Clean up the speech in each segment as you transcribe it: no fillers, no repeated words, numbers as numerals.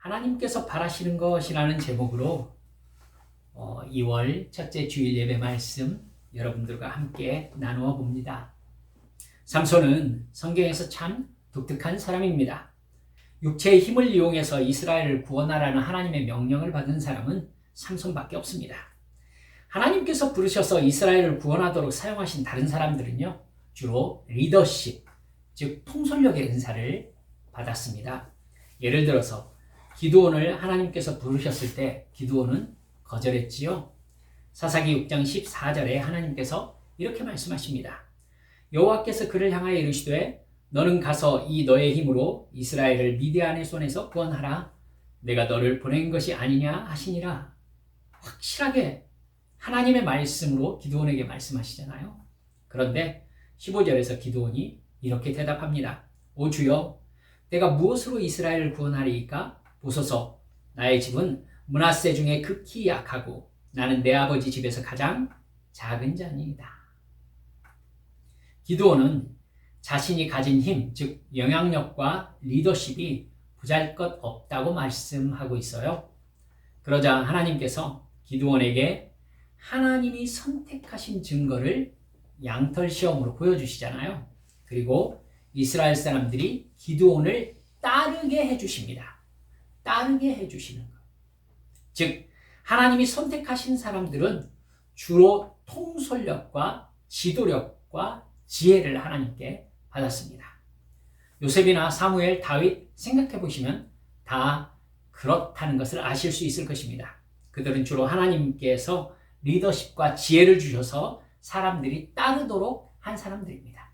하나님께서 바라시는 것이라는 제목으로 2월 첫째 주일 예배 말씀 여러분들과 함께 나누어 봅니다. 삼손은 성경에서 참 독특한 사람입니다. 육체의 힘을 이용해서 이스라엘을 구원하라는 하나님의 명령을 받은 사람은 삼손밖에 없습니다. 하나님께서 부르셔서 이스라엘을 구원하도록 사용하신 다른 사람들은요, 주로 리더십, 즉 통솔력의 은사를 받았습니다. 예를 들어서 기드온을 하나님께서 부르셨을 때 기드온은 거절했지요. 사사기 6장 14절에 하나님께서 이렇게 말씀하십니다. 여호와께서 그를 향하여 이르시되 너는 가서 이 너의 힘으로 이스라엘을 미디안의 손에서 구원하라. 내가 너를 보낸 것이 아니냐 하시니라. 확실하게 하나님의 말씀으로 기드온에게 말씀하시잖아요. 그런데 15절에서 기드온이 이렇게 대답합니다. 오 주여, 내가 무엇으로 이스라엘을 구원하리이까? 보소서, 나의 집은 므낫세 중에 극히 약하고 나는 내 아버지 집에서 가장 작은 자니이다. 기드온은 자신이 가진 힘, 즉 영향력과 리더십이 보잘것없다고 말씀하고 있어요. 그러자 하나님께서 기드온에게 하나님이 선택하신 증거를 양털 시험으로 보여주시잖아요. 그리고 이스라엘 사람들이 기드온을 따르게 해주십니다. 따르게 해주시는 것. 즉 하나님이 선택하신 사람들은 주로 통솔력과 지도력과 지혜를 하나님께 받았습니다. 요셉이나 사무엘, 다윗 생각해 보시면 다 그렇다는 것을 아실 수 있을 것입니다. 그들은 주로 하나님께서 리더십과 지혜를 주셔서 사람들이 따르도록 한 사람들입니다.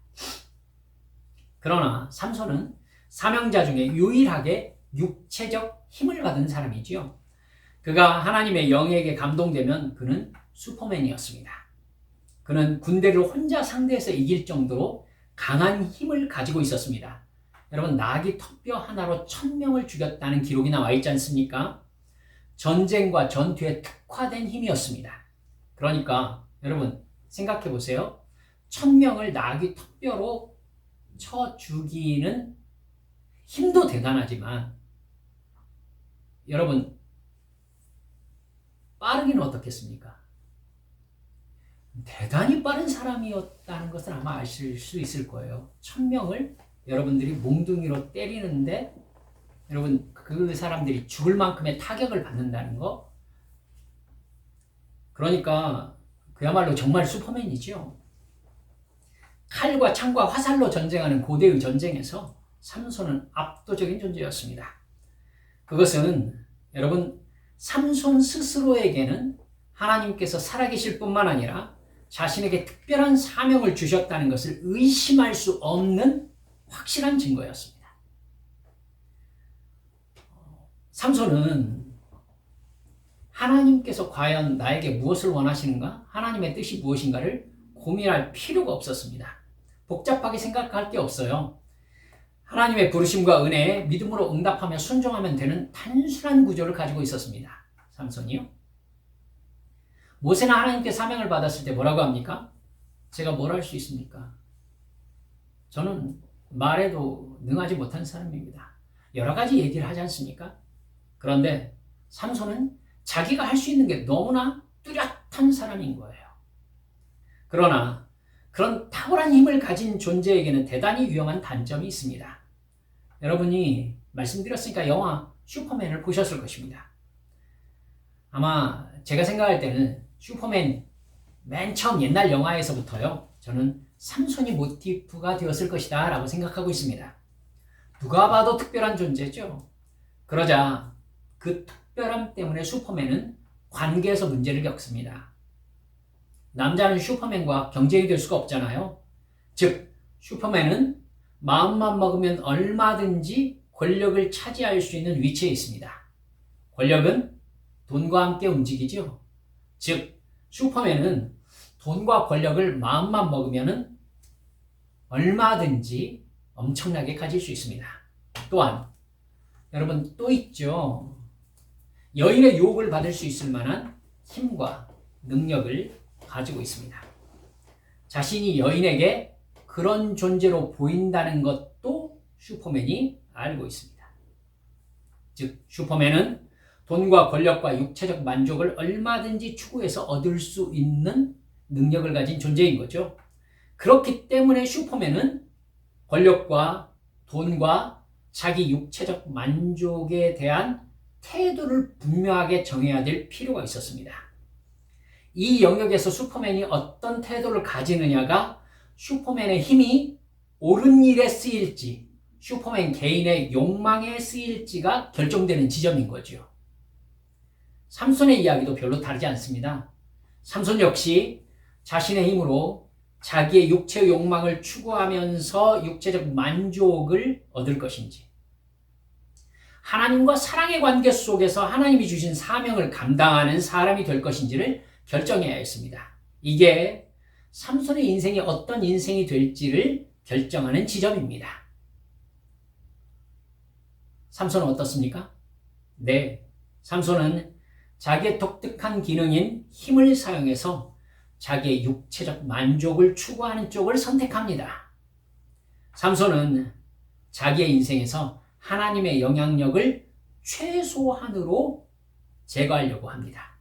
그러나 삼손은 사명자 중에 유일하게 육체적 힘을 받은 사람이지요. 그가 하나님의 영에게 감동되면 그는 슈퍼맨이었습니다. 그는 군대를 혼자 상대해서 이길 정도로 강한 힘을 가지고 있었습니다. 여러분, 나귀 턱뼈 하나로 1000명을 죽였다는 기록이 나와 있지 않습니까? 전쟁과 전투에 특화된 힘이었습니다. 그러니까 여러분 생각해 보세요. 1000명을 나귀 턱뼈로 쳐 죽이는 힘도 대단하지만 여러분 빠르기는 어떻겠습니까? 대단히 빠른 사람이었다는 것을 아마 아실 수 있을 거예요. 1000명을 여러분들이 몽둥이로 때리는데 여러분 그 사람들이 죽을 만큼의 타격을 받는다는 거, 그러니까 그야말로 정말 슈퍼맨이죠. 칼과 창과 화살로 전쟁하는 고대의 전쟁에서 삼손은 압도적인 존재였습니다. 그것은 여러분 삼손 스스로에게는 하나님께서 살아계실 뿐만 아니라 자신에게 특별한 사명을 주셨다는 것을 의심할 수 없는 확실한 증거였습니다. 삼손은 하나님께서 과연 나에게 무엇을 원하시는가? 하나님의 뜻이 무엇인가를 고민할 필요가 없었습니다. 복잡하게 생각할 게 없어요. 하나님의 부르심과 은혜에 믿음으로 응답하며 순종하면 되는 단순한 구조를 가지고 있었습니다. 삼손이요. 모세는 하나님께 사명을 받았을 때 뭐라고 합니까? 제가 뭘 할 수 있습니까? 저는 말에도 능하지 못한 사람입니다. 여러 가지 얘기를 하지 않습니까? 그런데 삼손은 자기가 할 수 있는 게 너무나 뚜렷한 사람인 거예요. 그러나 그런 탁월한 힘을 가진 존재에게는 대단히 위험한 단점이 있습니다. 여러분이 말씀드렸으니까 영화 슈퍼맨을 보셨을 것입니다. 아마 제가 생각할 때는 슈퍼맨 맨 처음 옛날 영화에서부터요, 저는 삼손이 모티프가 되었을 것이다 라고 생각하고 있습니다. 누가 봐도 특별한 존재죠. 그러자 그 특별함 때문에 슈퍼맨은 관계에서 문제를 겪습니다. 남자는 슈퍼맨과 경쟁이 될 수가 없잖아요. 즉 슈퍼맨은 마음만 먹으면 얼마든지 권력을 차지할 수 있는 위치에 있습니다. 권력은 돈과 함께 움직이죠. 즉 슈퍼맨은 돈과 권력을 마음만 먹으면 얼마든지 엄청나게 가질 수 있습니다. 또한 여러분 또 있죠. 여인의 유혹을 받을 수 있을 만한 힘과 능력을 가지고 있습니다. 자신이 여인에게 그런 존재로 보인다는 것도 슈퍼맨이 알고 있습니다. 즉 슈퍼맨은 돈과 권력과 육체적 만족을 얼마든지 추구해서 얻을 수 있는 능력을 가진 존재인 거죠. 그렇기 때문에 슈퍼맨은 권력과 돈과 자기 육체적 만족에 대한 태도를 분명하게 정해야 될 필요가 있었습니다. 이 영역에서 슈퍼맨이 어떤 태도를 가지느냐가 슈퍼맨의 힘이 옳은 일에 쓰일지, 슈퍼맨 개인의 욕망에 쓰일지가 결정되는 지점인 거죠. 삼손의 이야기도 별로 다르지 않습니다. 삼손 역시 자신의 힘으로 자기의 육체 욕망을 추구하면서 육체적 만족을 얻을 것인지, 하나님과 사랑의 관계 속에서 하나님이 주신 사명을 감당하는 사람이 될 것인지를 결정해야 했습니다. 이게 삼손의 인생이 어떤 인생이 될지를 결정하는 지점입니다. 삼손은 어떻습니까? 네, 삼손은 자기의 독특한 기능인 힘을 사용해서 자기의 육체적 만족을 추구하는 쪽을 선택합니다. 삼손은 자기의 인생에서 하나님의 영향력을 최소한으로 제거하려고 합니다.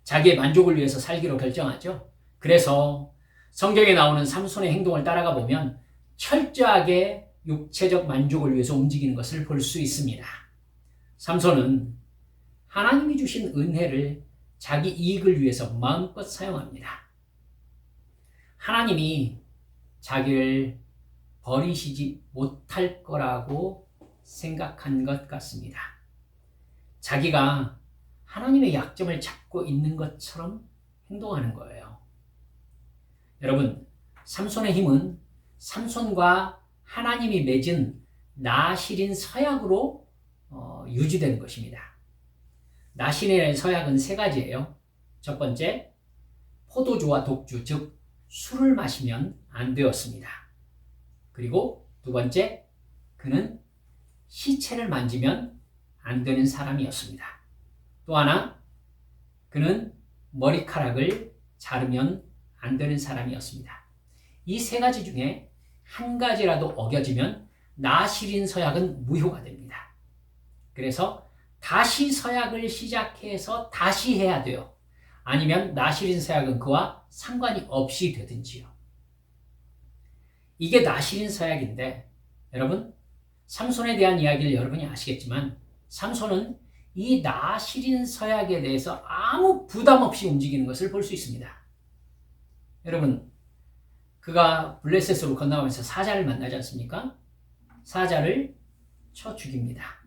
자기의 만족을 위해서 살기로 결정하죠. 그래서 성경에 나오는 삼손의 행동을 따라가 보면 철저하게 육체적 만족을 위해서 움직이는 것을 볼 수 있습니다. 삼손은 하나님이 주신 은혜를 자기 이익을 위해서 마음껏 사용합니다. 하나님이 자기를 버리시지 못할 거라고 생각한 것 같습니다. 자기가 하나님의 약점을 잡고 있는 것처럼 행동하는 거예요. 여러분, 삼손의 힘은 삼손과 하나님이 맺은 나실인 서약으로 유지되는 것입니다. 나실인의 서약은 세 가지예요. 첫 번째, 포도주와 독주, 즉 술을 마시면 안 되었습니다. 그리고 두 번째, 그는 시체를 만지면 안 되는 사람이었습니다. 또 하나, 그는 머리카락을 자르면 안 되는 사람이었습니다. 이 세 가지 중에 한 가지라도 어겨지면 나실인 서약은 무효가 됩니다. 그래서 다시 서약을 시작해서 다시 해야 돼요. 아니면 나실인 서약은 그와 상관이 없이 되든지요. 이게 나실인 서약인데, 여러분, 삼손에 대한 이야기를 여러분이 아시겠지만 삼손은 이 나실인 서약에 대해서 아무 부담 없이 움직이는 것을 볼 수 있습니다. 여러분, 그가 블레셋으로 건너가면서 사자를 만나지 않습니까? 사자를 쳐 죽입니다.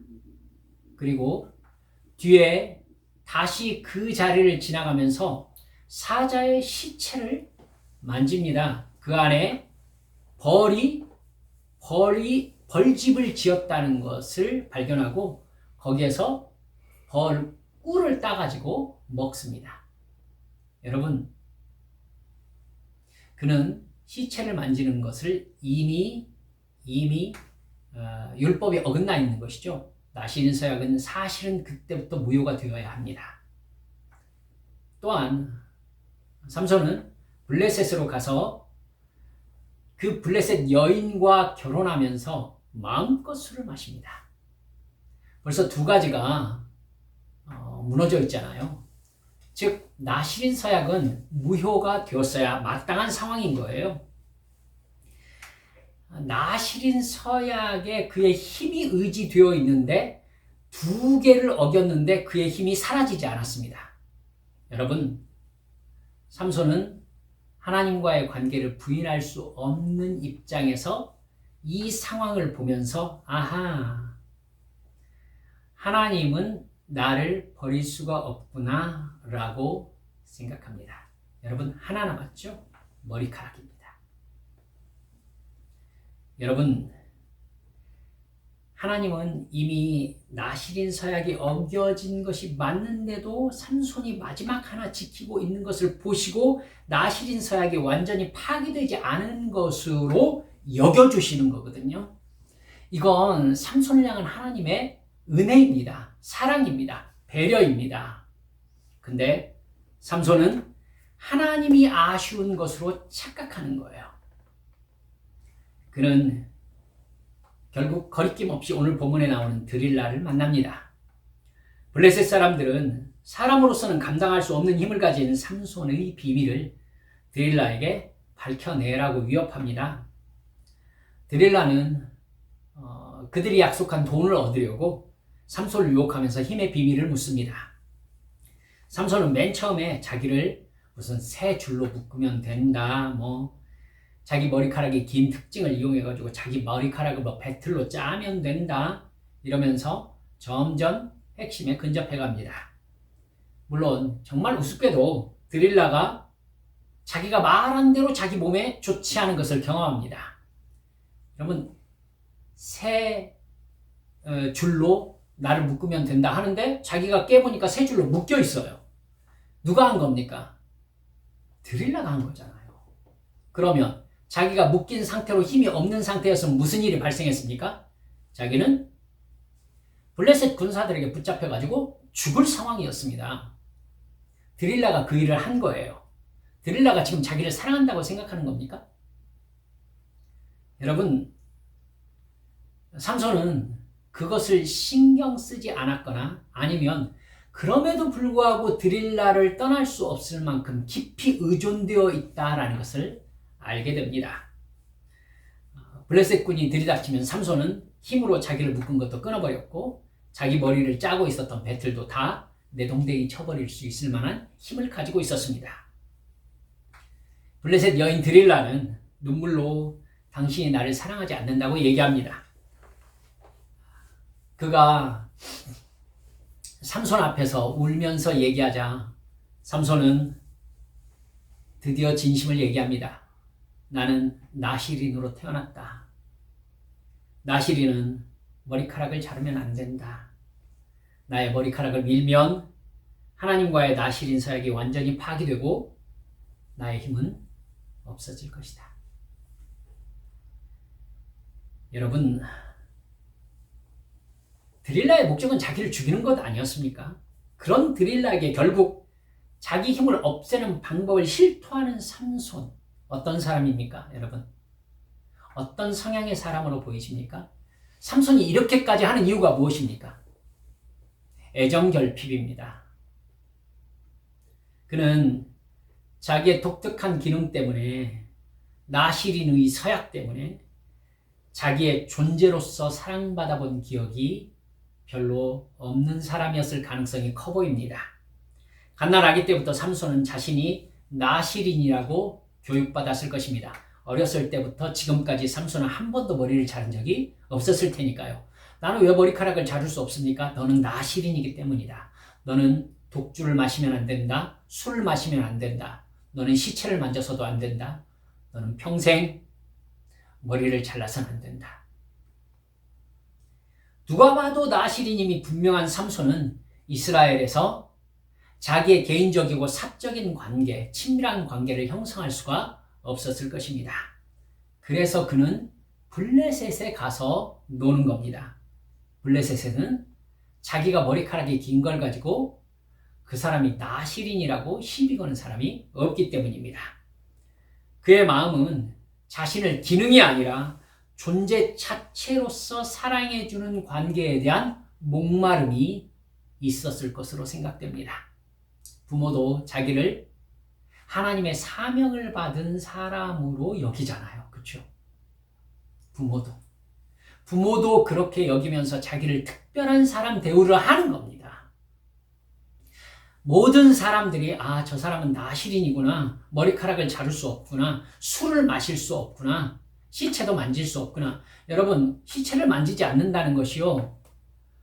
그리고 뒤에 다시 그 자리를 지나가면서 사자의 시체를 만집니다. 그 안에 벌집을 지었다는 것을 발견하고 거기에서 꿀을 따가지고 먹습니다. 여러분, 그는 시체를 만지는 것을 이미 율법이 어긋나 있는 것이죠. 나실인 서약은 사실은 그때부터 무효가 되어야 합니다. 또한 삼손은 블레셋으로 가서 그 블레셋 여인과 결혼하면서 마음껏 술을 마십니다. 벌써 두 가지가 무너져 있잖아요. 즉 나실인 서약은 무효가 되었어야 마땅한 상황인 거예요. 나실인 서약에 그의 힘이 의지되어 있는데 두 개를 어겼는데 그의 힘이 사라지지 않았습니다. 여러분, 삼손은 하나님과의 관계를 부인할 수 없는 입장에서 이 상황을 보면서 아하, 하나님은 나를 버릴 수가 없구나 라고 생각합니다. 여러분, 하나 남았죠? 머리카락입니다. 여러분, 하나님은 이미 나실인 서약이 어겨진 것이 맞는데도 삼손이 마지막 하나 지키고 있는 것을 보시고 나실인 서약이 완전히 파기되지 않은 것으로 여겨주시는 거거든요. 이건 삼손을 향한 하나님의 은혜입니다. 사랑입니다. 배려입니다. 근데 삼손은 하나님이 아쉬운 것으로 착각하는 거예요. 그는 결국 거리낌 없이 오늘 본문에 나오는 드릴라를 만납니다. 블레셋 사람들은 사람으로서는 감당할 수 없는 힘을 가진 삼손의 비밀을 드릴라에게 밝혀내라고 위협합니다. 드릴라는 그들이 약속한 돈을 얻으려고 삼손을 유혹하면서 힘의 비밀을 묻습니다. 삼손은 맨 처음에 자기를 무슨 새 줄로 묶으면 된다, 자기 머리카락이 긴 특징을 이용해가지고 자기 머리카락을 배틀로 짜면 된다, 이러면서 점점 핵심에 근접해 갑니다. 물론 정말 우습게도 드릴라가 자기가 말한 대로 자기 몸에 좋지 않은 것을 경험합니다. 여러분, 새 줄로 나를 묶으면 된다 하는데 자기가 깨보니까 새 줄로 묶여 있어요. 누가 한 겁니까? 드릴라가 한 거잖아요. 그러면 자기가 묶인 상태로 힘이 없는 상태였으면 무슨 일이 발생했습니까? 자기는 블레셋 군사들에게 붙잡혀가지고 죽을 상황이었습니다. 드릴라가 그 일을 한 거예요. 드릴라가 지금 자기를 사랑한다고 생각하는 겁니까? 여러분, 삼손은 그것을 신경 쓰지 않았거나 아니면 그럼에도 불구하고 드릴라를 떠날 수 없을 만큼 깊이 의존되어 있다라는 것을 알게 됩니다. 블레셋 군이 들이닥치면 삼손은 힘으로 자기를 묶은 것도 끊어버렸고 자기 머리를 짜고 있었던 배틀도 다 내동댕이 쳐버릴 수 있을 만한 힘을 가지고 있었습니다. 블레셋 여인 드릴라는 눈물로 당신이 나를 사랑하지 않는다고 얘기합니다. 그가 삼손 앞에서 울면서 얘기하자 삼손은 드디어 진심을 얘기합니다. 나는 나시린으로 태어났다. 나시린은 머리카락을 자르면 안 된다. 나의 머리카락을 밀면 하나님과의 나시린 서약이 완전히 파기되고 나의 힘은 없어질 것이다. 여러분, 드릴라의 목적은 자기를 죽이는 것 아니었습니까? 그런 드릴라에게 결국 자기 힘을 없애는 방법을 실토하는 삼손, 어떤 사람입니까, 여러분? 어떤 성향의 사람으로 보이십니까? 삼손이 이렇게까지 하는 이유가 무엇입니까? 애정결핍입니다. 그는 자기의 독특한 기능 때문에, 나시린의 서약 때문에 자기의 존재로서 사랑받아 본 기억이 별로 없는 사람이었을 가능성이 커 보입니다. 갓난 아기 때부터 삼손은 자신이 나시린이라고 교육받았을 것입니다. 어렸을 때부터 지금까지 삼손은 한 번도 머리를 자른 적이 없었을 테니까요. 나는 왜 머리카락을 자를 수 없습니까? 너는 나시린이기 때문이다. 너는 독주를 마시면 안 된다. 술을 마시면 안 된다. 너는 시체를 만져서도 안 된다. 너는 평생 머리를 잘라서는 안 된다. 누가 봐도 나시린임이 분명한 삼손은 이스라엘에서 자기의 개인적이고 사적인 관계, 친밀한 관계를 형성할 수가 없었을 것입니다. 그래서 그는 블레셋에 가서 노는 겁니다. 블레셋에는 자기가 머리카락이 긴 걸 가지고 그 사람이 나시린이라고 시비 거는 사람이 없기 때문입니다. 그의 마음은 자신을 기능이 아니라 존재 자체로서 사랑해주는 관계에 대한 목마름이 있었을 것으로 생각됩니다. 부모도 자기를 하나님의 사명을 받은 사람으로 여기잖아요. 그렇죠? 부모도 그렇게 여기면서 자기를 특별한 사람 대우를 하는 겁니다. 모든 사람들이 저 사람은 나시린이구나, 머리카락을 자를 수 없구나, 술을 마실 수 없구나, 시체도 만질 수 없구나. 여러분, 시체를 만지지 않는다는 것이요,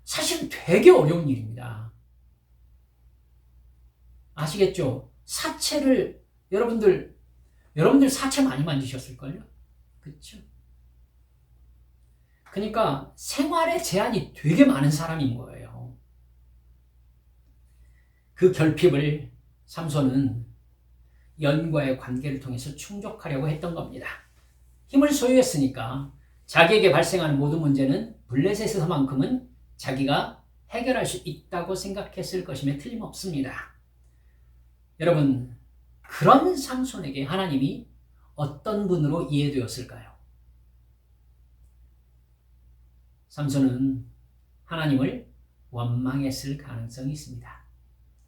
사실 되게 어려운 일입니다. 아시겠죠? 사체를 여러분들 사체 많이 만지셨을걸요? 그렇죠? 그러니까 생활에 제한이 되게 많은 사람인 거예요. 그 결핍을 삼손은 연과의 관계를 통해서 충족하려고 했던 겁니다. 힘을 소유했으니까 자기에게 발생하는 모든 문제는 블레셋에서만큼은 자기가 해결할 수 있다고 생각했을 것임에 틀림없습니다. 여러분, 그런 삼손에게 하나님이 어떤 분으로 이해되었을까요? 삼손은 하나님을 원망했을 가능성이 있습니다.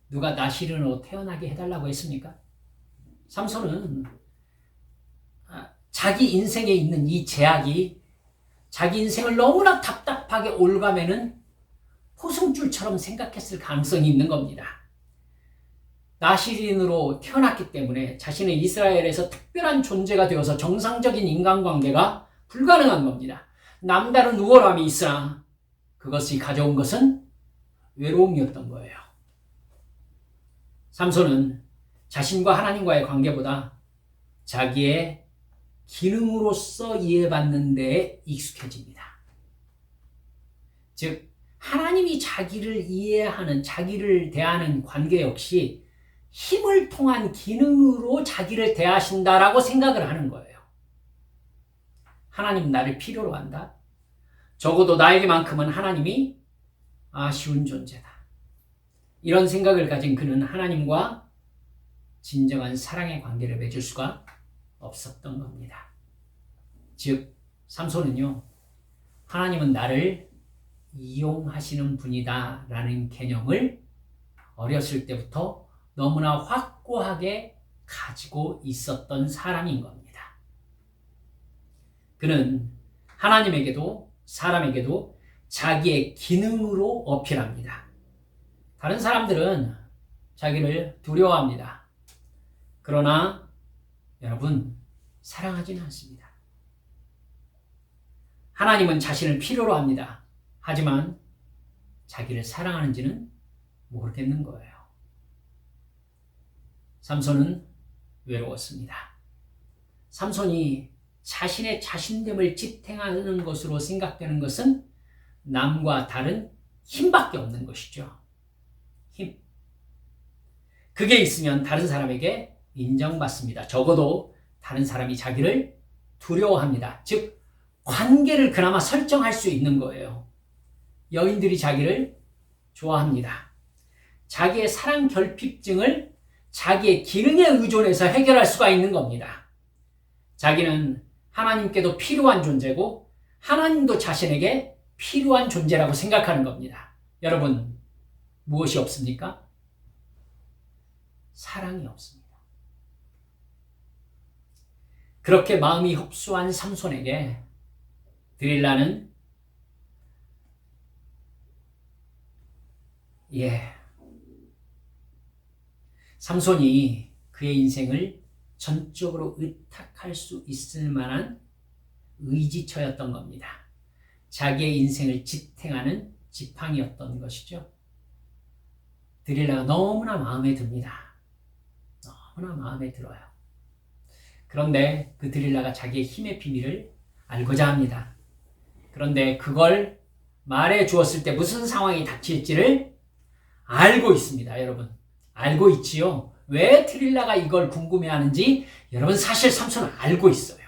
누가 나시린으로 태어나게 해달라고 했습니까? 삼손은 자기 인생에 있는 이 제약이 자기 인생을 너무나 답답하게 올가매는 포승줄처럼 생각했을 가능성이 있는 겁니다. 나시린으로 태어났기 때문에 자신의 이스라엘에서 특별한 존재가 되어서 정상적인 인간관계가 불가능한 겁니다. 남다른 우월함이 있으나 그것이 가져온 것은 외로움이었던 거예요. 삼손은 자신과 하나님과의 관계보다 자기의 기능으로서 이해받는 데에 익숙해집니다. 즉 하나님이 자기를 이해하는, 자기를 대하는 관계 역시 힘을 통한 기능으로 자기를 대하신다라고 생각을 하는 거예요. 하나님 나를 필요로 한다. 적어도 나에게만큼은 하나님이 아쉬운 존재다. 이런 생각을 가진 그는 하나님과 진정한 사랑의 관계를 맺을 수가 없었던 겁니다. 즉 삼손은요, 하나님은 나를 이용하시는 분이다 라는 개념을 어렸을 때부터 너무나 확고하게 가지고 있었던 사람인 겁니다. 그는 하나님에게도 사람에게도 자기의 기능으로 어필합니다. 다른 사람들은 자기를 두려워합니다. 그러나 여러분, 사랑하지는 않습니다. 하나님은 자신을 필요로 합니다. 하지만 자기를 사랑하는지는 모르겠는 거예요. 삼손은 외로웠습니다. 삼손이 자신의 자신됨을 지탱하는 것으로 생각되는 것은 남과 다른 힘밖에 없는 것이죠. 힘. 그게 있으면 다른 사람에게 인정받습니다. 적어도 다른 사람이 자기를 두려워합니다. 즉 관계를 그나마 설정할 수 있는 거예요. 여인들이 자기를 좋아합니다. 자기의 사랑 결핍증을 자기의 기능에 의존해서 해결할 수가 있는 겁니다. 자기는 하나님께도 필요한 존재고 하나님도 자신에게 필요한 존재라고 생각하는 겁니다. 여러분, 무엇이 없습니까? 사랑이 없습니다. 그렇게 마음이 흡수한 삼손에게 드릴라는 삼손이 그의 인생을 전적으로 의탁할 수 있을 만한 의지처였던 겁니다. 자기의 인생을 지탱하는 지팡이였던 것이죠. 드릴라가 너무나 마음에 듭니다. 너무나 마음에 들어요. 그런데 그 드릴라가 자기의 힘의 비밀을 알고자 합니다. 그런데 그걸 말해 주었을 때 무슨 상황이 닥칠지를 알고 있습니다. 여러분, 알고 있지요. 왜 드릴라가 이걸 궁금해하는지 여러분, 사실 삼손은 알고 있어요.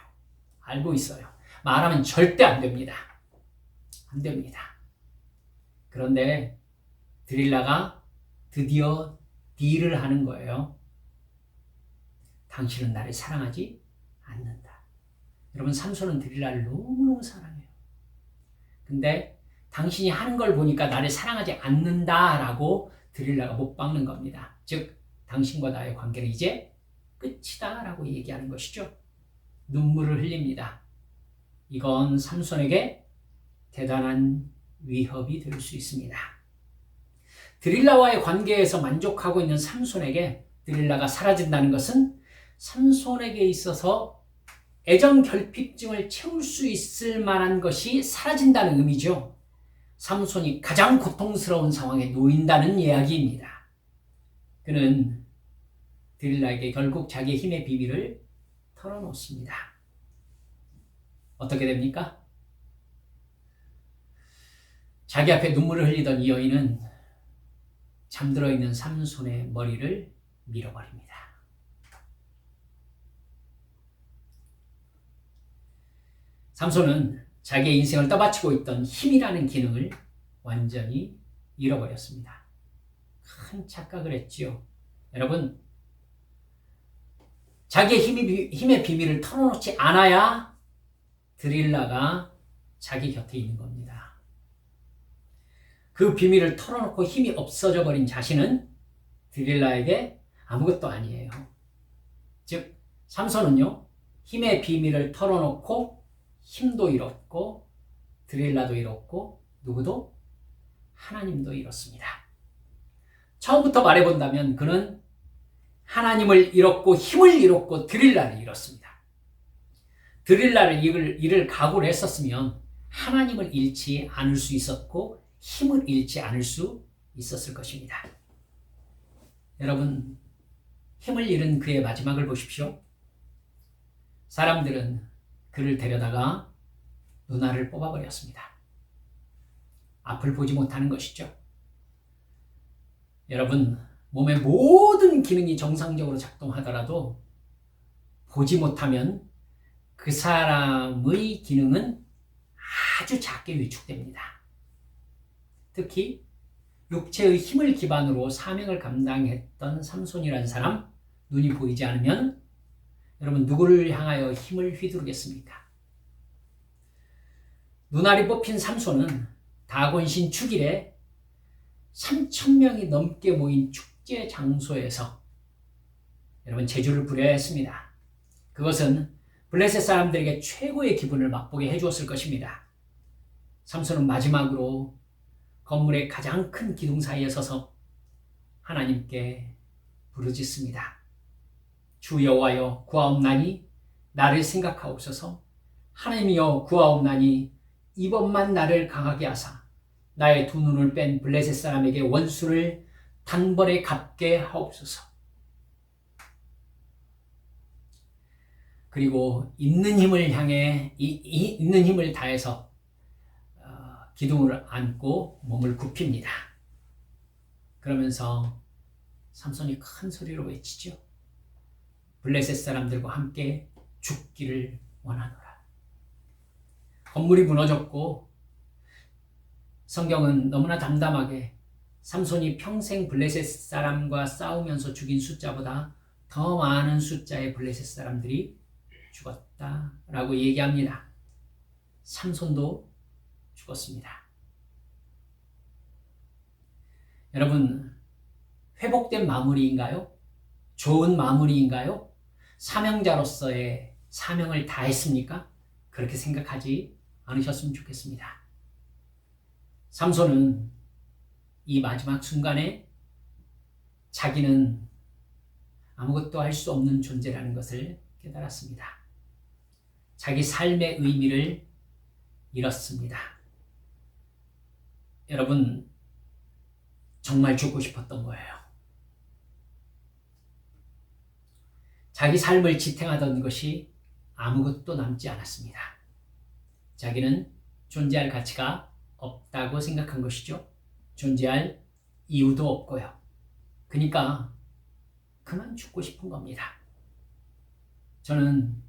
알고 있어요. 말하면 절대 안 됩니다. 안 됩니다. 그런데 드릴라가 드디어 딜을 하는 거예요. 당신은 나를 사랑하지 않는다. 여러분, 삼손은 드릴라를 너무너무 사랑해요. 근데 당신이 하는 걸 보니까 나를 사랑하지 않는다라고 드릴라가 못 박는 겁니다. 즉 당신과 나의 관계는 이제 끝이다 라고 얘기하는 것이죠. 눈물을 흘립니다. 이건 삼손에게 대단한 위협이 될 수 있습니다. 드릴라와의 관계에서 만족하고 있는 삼손에게 드릴라가 사라진다는 것은 삼손에게 있어서 애정 결핍증을 채울 수 있을 만한 것이 사라진다는 의미죠. 삼손이 가장 고통스러운 상황에 놓인다는 이야기입니다. 그는 드릴라에게 결국 자기의 힘의 비밀을 털어놓습니다. 어떻게 됩니까? 자기 앞에 눈물을 흘리던 이 여인은 잠들어 있는 삼손의 머리를 밀어버립니다. 삼손은 자기의 인생을 떠받치고 있던 힘이라는 기능을 완전히 잃어버렸습니다. 큰 착각을 했지요. 여러분, 자기의 힘의 비밀을 털어놓지 않아야 드릴라가 자기 곁에 있는 겁니다. 그 비밀을 털어놓고 힘이 없어져 버린 자신은 드릴라에게 아무것도 아니에요. 즉 삼손은요, 힘의 비밀을 털어놓고 힘도 잃었고 드릴라도 잃었고 누구도? 하나님도 잃었습니다. 처음부터 말해본다면 그는 하나님을 잃었고 힘을 잃었고 드릴라를 잃었습니다. 드릴라를 잃을 각오를 했었으면 하나님을 잃지 않을 수 있었고 힘을 잃지 않을 수 있었을 것입니다. 여러분, 힘을 잃은 그의 마지막을 보십시오. 사람들은 그를 데려다가 눈알을 뽑아버렸습니다. 앞을 보지 못하는 것이죠. 여러분, 몸의 모든 기능이 정상적으로 작동하더라도 보지 못하면 그 사람의 기능은 아주 작게 위축됩니다. 특히 육체의 힘을 기반으로 사명을 감당했던 삼손이라는 사람, 눈이 보이지 않으면 여러분 누구를 향하여 힘을 휘두르겠습니까? 눈알이 뽑힌 삼손은 다곤신 축일에 3,000명이 넘게 모인 축제 장소에서 여러분 제주를 부려야 했습니다. 그것은 블레셋 사람들에게 최고의 기분을 맛보게 해주었을 것입니다. 삼손은 마지막으로 건물의 가장 큰 기둥 사이에 서서 하나님께 부르짖습니다. 주 여호와여 구하옵나니 나를 생각하옵소서. 하나님이여 구하옵나니 이번만 나를 강하게 하사 나의 두 눈을 뺀 블레셋 사람에게 원수를 단번에 갚게 하옵소서. 그리고 있는 힘을 향해 있는 힘을 다해서 기둥을 안고 몸을 굽힙니다. 그러면서 삼손이 큰 소리로 외치죠. 블레셋 사람들과 함께 죽기를 원하노라. 건물이 무너졌고 성경은 너무나 담담하게 삼손이 평생 블레셋 사람과 싸우면서 죽인 숫자보다 더 많은 숫자의 블레셋 사람들이 죽었다라고 얘기합니다. 삼손도 죽었습니다. 여러분, 회복된 마무리인가요? 좋은 마무리인가요? 사명자로서의 사명을 다했습니까? 그렇게 생각하지 않으셨으면 좋겠습니다. 삼손은 이 마지막 순간에 자기는 아무것도 할 수 없는 존재라는 것을 깨달았습니다. 자기 삶의 의미를 잃었습니다. 여러분, 정말 죽고 싶었던 거예요. 자기 삶을 지탱하던 것이 아무것도 남지 않았습니다. 자기는 존재할 가치가 없다고 생각한 것이죠. 존재할 이유도 없고요. 그러니까 그만 죽고 싶은 겁니다. 저는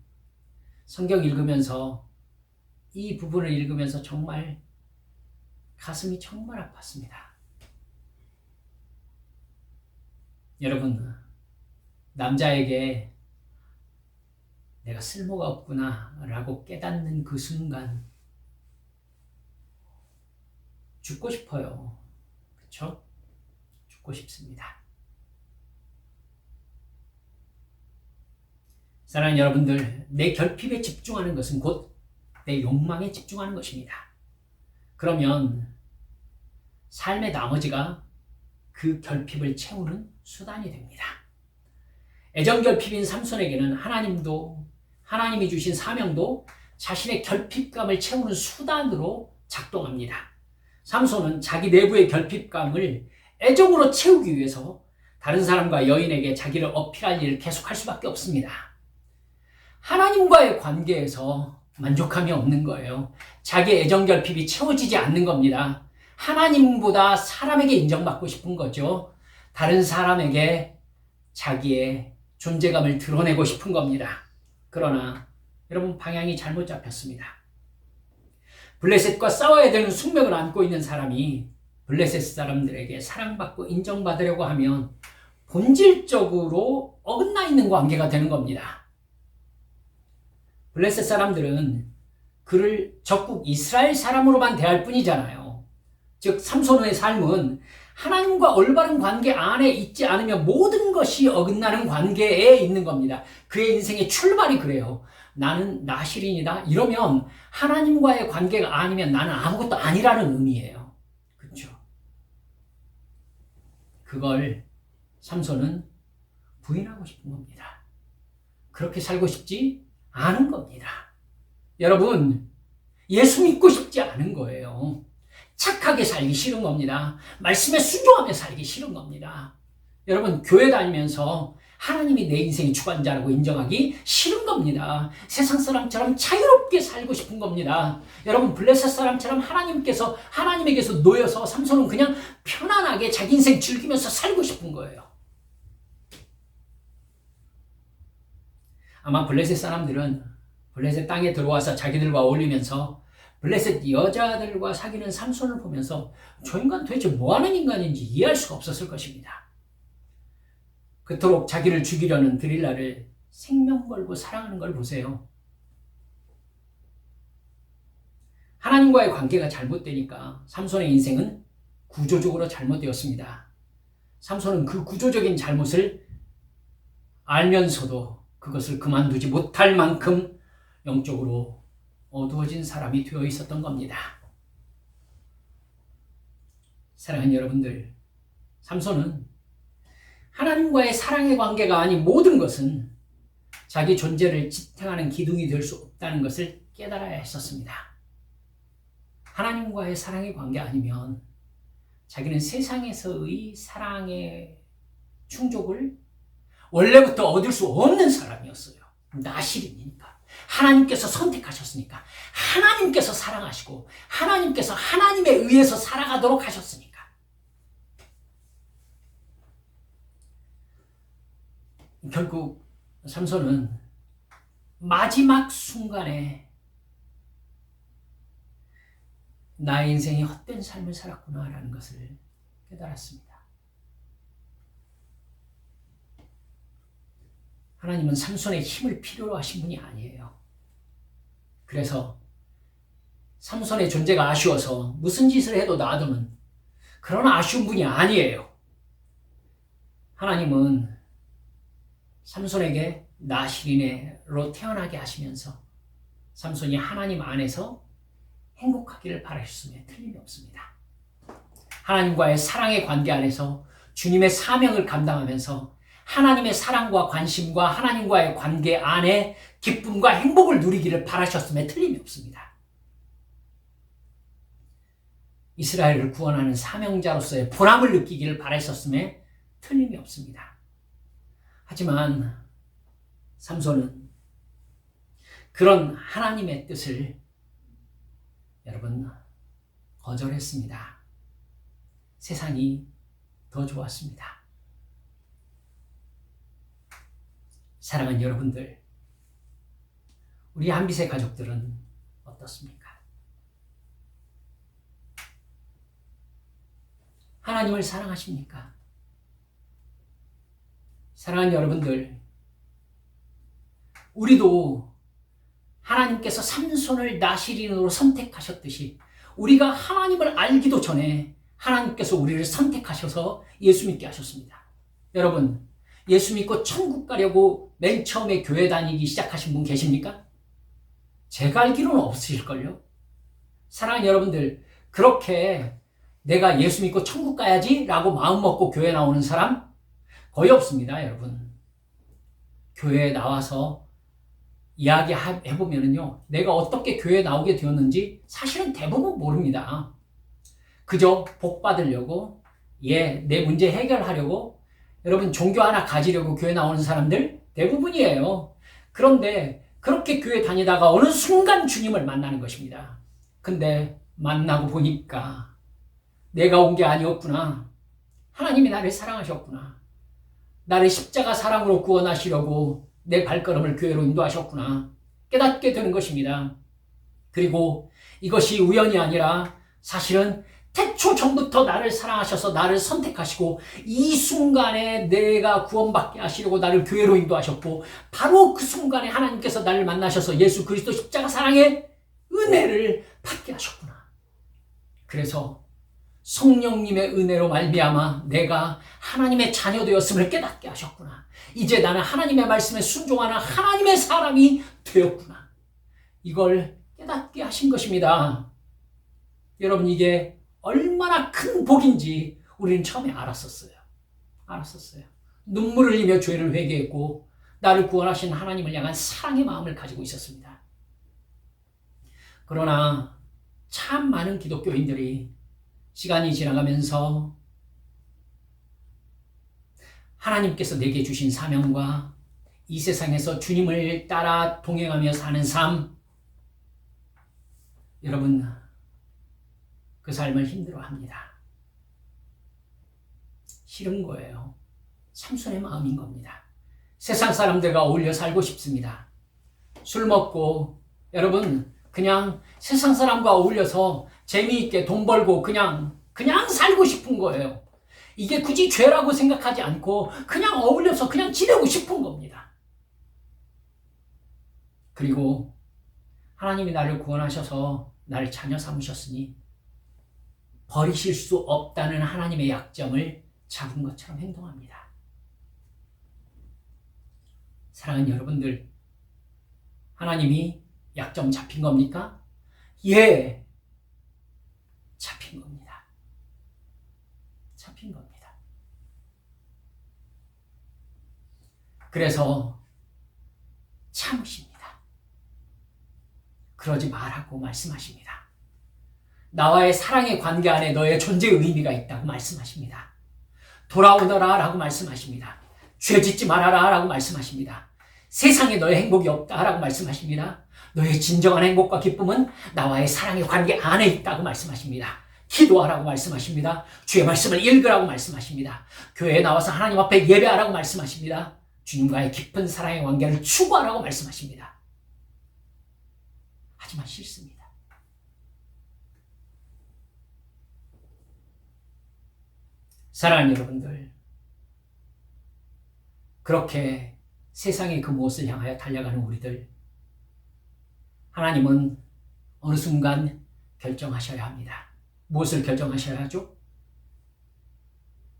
성경 읽으면서 이 부분을 읽으면서 정말 가슴이 정말 아팠습니다. 여러분, 남자에게 내가 쓸모가 없구나 라고 깨닫는 그 순간 죽고 싶어요. 그렇죠? 죽고 싶습니다. 사랑하는 여러분들, 내 결핍에 집중하는 것은 곧 내 욕망에 집중하는 것입니다. 그러면 삶의 나머지가 그 결핍을 채우는 수단이 됩니다. 애정결핍인 삼손에게는 하나님이 주신 사명도 자신의 결핍감을 채우는 수단으로 작동합니다. 삼손은 자기 내부의 결핍감을 애정으로 채우기 위해서 다른 사람과 여인에게 자기를 어필할 일을 계속할 수밖에 없습니다. 하나님과의 관계에서 만족함이 없는 거예요. 자기의 애정결핍이 채워지지 않는 겁니다. 하나님보다 사람에게 인정받고 싶은 거죠. 다른 사람에게 자기의 존재감을 드러내고 싶은 겁니다. 그러나 여러분, 방향이 잘못 잡혔습니다. 블레셋과 싸워야 되는 숙명을 안고 있는 사람이 블레셋 사람들에게 사랑받고 인정받으려고 하면 본질적으로 어긋나 있는 관계가 되는 겁니다. 블레셋 사람들은 그를 적국 이스라엘 사람으로만 대할 뿐이잖아요. 즉 삼손의 삶은 하나님과 올바른 관계 안에 있지 않으면 모든 것이 어긋나는 관계에 있는 겁니다. 그의 인생의 출발이 그래요. 나는 나실인이다. 이러면 하나님과의 관계가 아니면 나는 아무것도 아니라는 의미예요. 그렇죠? 그걸 삼손은 부인하고 싶은 겁니다. 그렇게 살고 싶지 않은 겁니다. 여러분, 예수 믿고 싶지 않은 거예요. 착하게 살기 싫은 겁니다. 말씀에 순종하며 살기 싫은 겁니다. 여러분, 교회 다니면서 하나님이 내 인생의 주관자라고 인정하기 싫은 겁니다. 세상 사람처럼 자유롭게 살고 싶은 겁니다. 여러분, 블레셋 사람처럼 하나님에게서 놓여서 삼손은 그냥 편안하게 자기 인생 즐기면서 살고 싶은 거예요. 아마 블레셋 사람들은 블레셋 땅에 들어와서 자기들과 어울리면서 블레셋 여자들과 사귀는 삼손을 보면서 저 인간 도대체 뭐하는 인간인지 이해할 수가 없었을 것입니다. 그토록 자기를 죽이려는 드릴라를 생명 걸고 사랑하는 걸 보세요. 하나님과의 관계가 잘못되니까 삼손의 인생은 구조적으로 잘못되었습니다. 삼손은 그 구조적인 잘못을 알면서도 그것을 그만두지 못할 만큼 영적으로 어두워진 사람이 되어 있었던 겁니다. 사랑하는 여러분들, 삼손은 하나님과의 사랑의 관계가 아닌 모든 것은 자기 존재를 지탱하는 기둥이 될 수 없다는 것을 깨달아야 했었습니다. 하나님과의 사랑의 관계 아니면 자기는 세상에서의 사랑의 충족을 원래부터 얻을 수 없는 사람이었어요. 나실이니까. 하나님께서 선택하셨으니까. 하나님께서 사랑하시고 하나님께서 하나님에 의해서 살아가도록 하셨으니까. 결국 삼손은 마지막 순간에 나의 인생이 헛된 삶을 살았구나라는 것을 깨달았습니다. 하나님은 삼손의 힘을 필요로 하신 분이 아니에요. 그래서 삼손의 존재가 아쉬워서 무슨 짓을 해도 놔두는 그런 아쉬운 분이 아니에요. 하나님은 삼손에게 나실인으로 태어나게 하시면서 삼손이 하나님 안에서 행복하기를 바라셨음에 틀림이 없습니다. 하나님과의 사랑의 관계 안에서 주님의 사명을 감당하면서 하나님의 사랑과 관심과 하나님과의 관계 안에 기쁨과 행복을 누리기를 바라셨음에 틀림이 없습니다. 이스라엘을 구원하는 사명자로서의 보람을 느끼기를 바라셨음에 틀림이 없습니다. 하지만 삼손은 그런 하나님의 뜻을 여러분 거절했습니다. 세상이 더 좋았습니다. 사랑하는 여러분들, 우리 한빛의 가족들은 어떻습니까? 하나님을 사랑하십니까? 사랑하는 여러분들, 우리도 하나님께서 삼손을 나실인으로 선택하셨듯이 우리가 하나님을 알기도 전에 하나님께서 우리를 선택하셔서 예수 믿게 하셨습니다. 여러분, 예수 믿고 천국 가려고 맨 처음에 교회 다니기 시작하신 분 계십니까? 제가 알기로는 없으실걸요? 사랑하는 여러분들, 그렇게 내가 예수 믿고 천국 가야지 라고 마음 먹고 교회 나오는 사람 거의 없습니다, 여러분. 교회에 나와서 이야기해보면요, 내가 어떻게 교회에 나오게 되었는지 사실은 대부분 모릅니다. 그저 복 받으려고, 내 문제 해결하려고, 여러분 종교 하나 가지려고 교회 나오는 사람들 대부분이에요. 그런데 그렇게 교회 다니다가 어느 순간 주님을 만나는 것입니다. 근데 만나고 보니까 내가 온 게 아니었구나. 하나님이 나를 사랑하셨구나. 나를 십자가 사랑으로 구원하시려고 내 발걸음을 교회로 인도하셨구나. 깨닫게 되는 것입니다. 그리고 이것이 우연이 아니라 사실은 태초 전부터 나를 사랑하셔서 나를 선택하시고 이 순간에 내가 구원받게 하시려고 나를 교회로 인도하셨고, 바로 그 순간에 하나님께서 나를 만나셔서 예수 그리스도 십자가 사랑의 은혜를 받게 하셨구나. 그래서 성령님의 은혜로 말미암아 내가 하나님의 자녀 되었음을 깨닫게 하셨구나. 이제 나는 하나님의 말씀에 순종하는 하나님의 사람이 되었구나. 이걸 깨닫게 하신 것입니다. 여러분, 이게 얼마나 큰 복인지 우리는 처음에 알았었어요. 눈물을 흘리며 죄를 회개했고 나를 구원하신 하나님을 향한 사랑의 마음을 가지고 있었습니다. 그러나 참 많은 기독교인들이 시간이 지나가면서 하나님께서 내게 주신 사명과 이 세상에서 주님을 따라 동행하며 사는 삶, 여러분, 그 삶을 힘들어합니다. 싫은 거예요. 삼손의 마음인 겁니다. 세상 사람들과 어울려 살고 싶습니다. 술 먹고, 여러분, 그냥 세상 사람과 어울려서 재미있게 돈 벌고 그냥 살고 싶은 거예요. 이게 굳이 죄라고 생각하지 않고 그냥 어울려서 그냥 지내고 싶은 겁니다. 그리고 하나님이 나를 구원하셔서 나를 자녀 삼으셨으니 버리실 수 없다는 하나님의 약점을 잡은 것처럼 행동합니다. 사랑하는 여러분들, 하나님이 약점 잡힌 겁니까? 예, 잡힌 겁니다. 잡힌 겁니다. 그래서 참으십니다. 그러지 말라고 말씀하십니다. 나와의 사랑의 관계 안에 너의 존재의 의미가 있다고 말씀하십니다. 돌아오너라 라고 말씀하십니다. 죄 짓지 말아라 라고 말씀하십니다. 세상에 너의 행복이 없다 라고 말씀하십니다. 너의 진정한 행복과 기쁨은 나와의 사랑의 관계 안에 있다고 말씀하십니다. 기도하라고 말씀하십니다. 주의 말씀을 읽으라고 말씀하십니다. 교회에 나와서 하나님 앞에 예배하라고 말씀하십니다. 주님과의 깊은 사랑의 관계를 추구하라고 말씀하십니다. 하지만 싫습니다. 사랑하는 여러분들, 그렇게 세상의 그 무엇을 향하여 달려가는 우리들, 하나님은 어느 순간 결정하셔야 합니다. 무엇을 결정하셔야 하죠?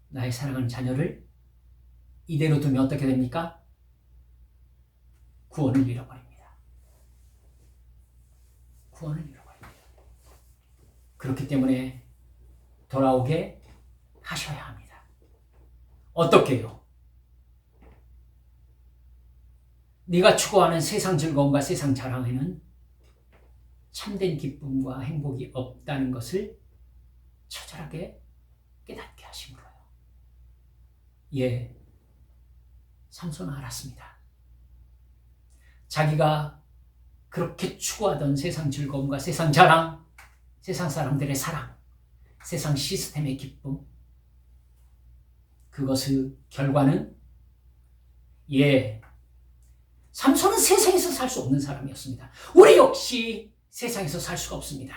나의 사랑하는 자녀를 이대로 두면 어떻게 됩니까? 구원을 잃어버립니다. 구원을 잃어버립니다. 그렇기 때문에 돌아오게 하셔야 합니다. 어떻게요? 네가 추구하는 세상 즐거움과 세상 자랑에는 참된 기쁨과 행복이 없다는 것을 처절하게 깨닫게 하심으로요. 예, 삼손은 알았습니다. 자기가 그렇게 추구하던 세상 즐거움과 세상 자랑, 세상 사람들의 사랑, 세상 시스템의 기쁨, 그것의 결과는 삼손은 세상에서 살 수 없는 사람이었습니다. 우리 역시 세상에서 살 수가 없습니다.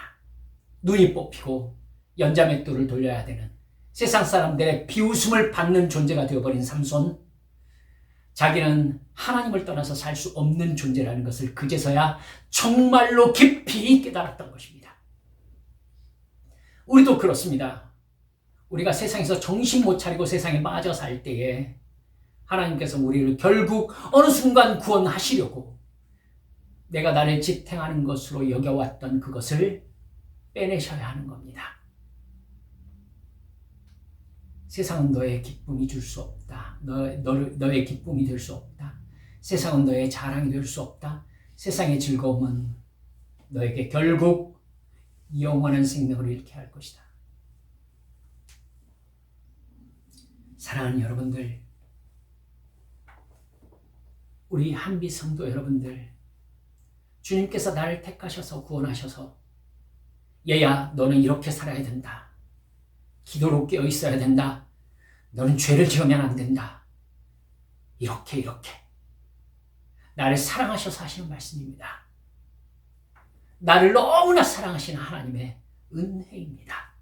눈이 뽑히고 연자맷돌을 돌려야 되는 세상 사람들의 비웃음을 받는 존재가 되어버린 삼손, 자기는 하나님을 떠나서 살 수 없는 존재라는 것을 그제서야 정말로 깊이 깨달았던 것입니다. 우리도 그렇습니다. 우리가 세상에서 정신 못 차리고 세상에 빠져 살 때에 하나님께서 우리를 결국 어느 순간 구원하시려고 내가 나를 지탱하는 것으로 여겨왔던 그것을 빼내셔야 하는 겁니다. 세상은 너의 기쁨이 줄 수 없다. 너의 기쁨이 될 수 없다. 세상은 너의 자랑이 될 수 없다. 세상의 즐거움은 너에게 결국 영원한 생명을 잃게 할 것이다. 사랑하는 여러분들, 우리 한비 성도 여러분들, 주님께서 나를 택하셔서 구원하셔서 얘야 너는 이렇게 살아야 된다. 기도로 깨어 있어야 된다. 너는 죄를 지으면 안 된다. 이렇게 나를 사랑하셔서 하시는 말씀입니다. 나를 너무나 사랑하시는 하나님의 은혜입니다.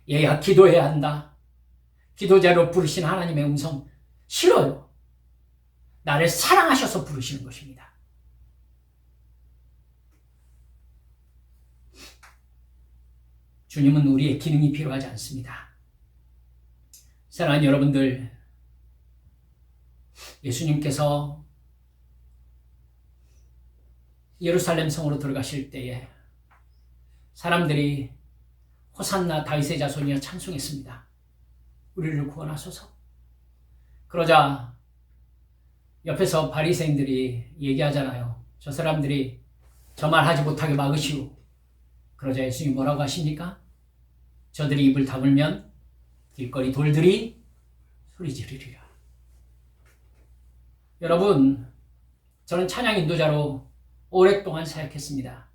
얘야 기도해야 한다. 기도자로 부르신 하나님의 음성 싫어요. 나를 사랑하셔서 부르시는 것입니다. 주님은 우리의 기능이 필요하지 않습니다. 사랑하는 여러분들, 예수님께서 예루살렘 성으로 들어가실 때에 사람들이 호산나 다윗의 자손이여 찬송했습니다. 우리를 구원하소서. 그러자 옆에서 바리새인들이 얘기하잖아요. 저 사람들이 저 말 하지 못하게 막으시오. 그러자 예수님이 뭐라고 하십니까? 저들이 입을 다물면 길거리 돌들이 소리 지르리라. 여러분, 저는 찬양 인도자로 오랫동안 사역했습니다.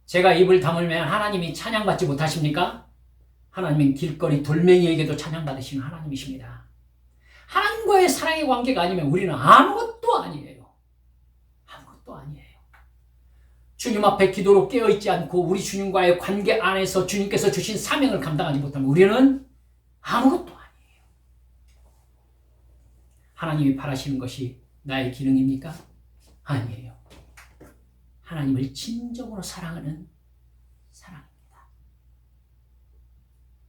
제가 입을 다물면 하나님이 찬양받지 못하십니까? 하나님은 길거리 돌멩이에게도 찬양받으시는 하나님이십니다. 하나님과의 사랑의 관계가 아니면 우리는 아무것도 아니에요. 아무것도 아니에요. 주님 앞에 기도로 깨어있지 않고 우리 주님과의 관계 안에서 주님께서 주신 사명을 감당하지 못하면 우리는 아무것도 아니에요. 하나님이 바라시는 것이 나의 기능입니까? 아니에요. 하나님을 진정으로 사랑하는 사랑입니다.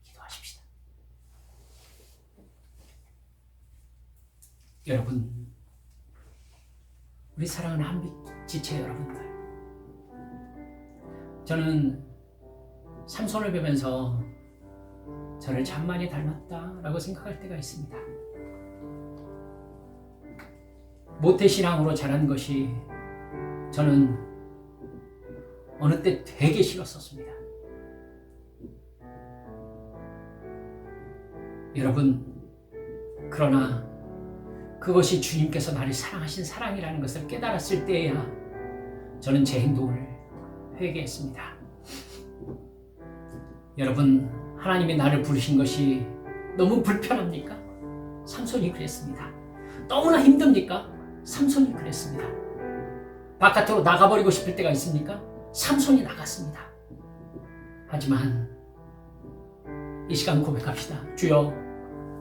기도하십시다. 여러분, 우리 사랑하는 한빛 지체 여러분들, 저는 삼손을 보면서 저를 참 많이 닮았다라고 생각할 때가 있습니다. 모태신앙으로 자란 것이 저는 어느 때 되게 싫었었습니다. 여러분, 그러나 그것이 주님께서 나를 사랑하신 사랑이라는 것을 깨달았을 때에야 저는 제 행동을 회개했습니다. 여러분, 하나님이 나를 부르신 것이 너무 불편합니까? 삼손이 그랬습니다. 너무나 힘듭니까? 삼손이 그랬습니다. 바깥으로 나가버리고 싶을 때가 있습니까? 삼손이 나갔습니다. 하지만 이 시간 고백합시다. 주여,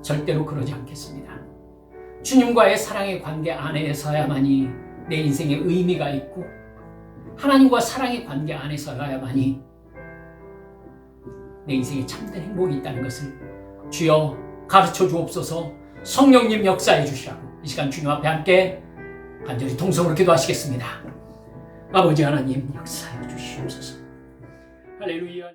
절대로 그러지 않겠습니다. 주님과의 사랑의 관계 안에서야만이 내 인생에 의미가 있고 하나님과 사랑의 관계 안에서야만이 내 인생에 참된 행복이 있다는 것을 주여 가르쳐 주옵소서. 성령님 역사해 주시라고 이 시간 주님 앞에 함께 간절히 통성으로 기도하시겠습니다. 아버지 하나님 역사해 주시옵소서. 할렐루야.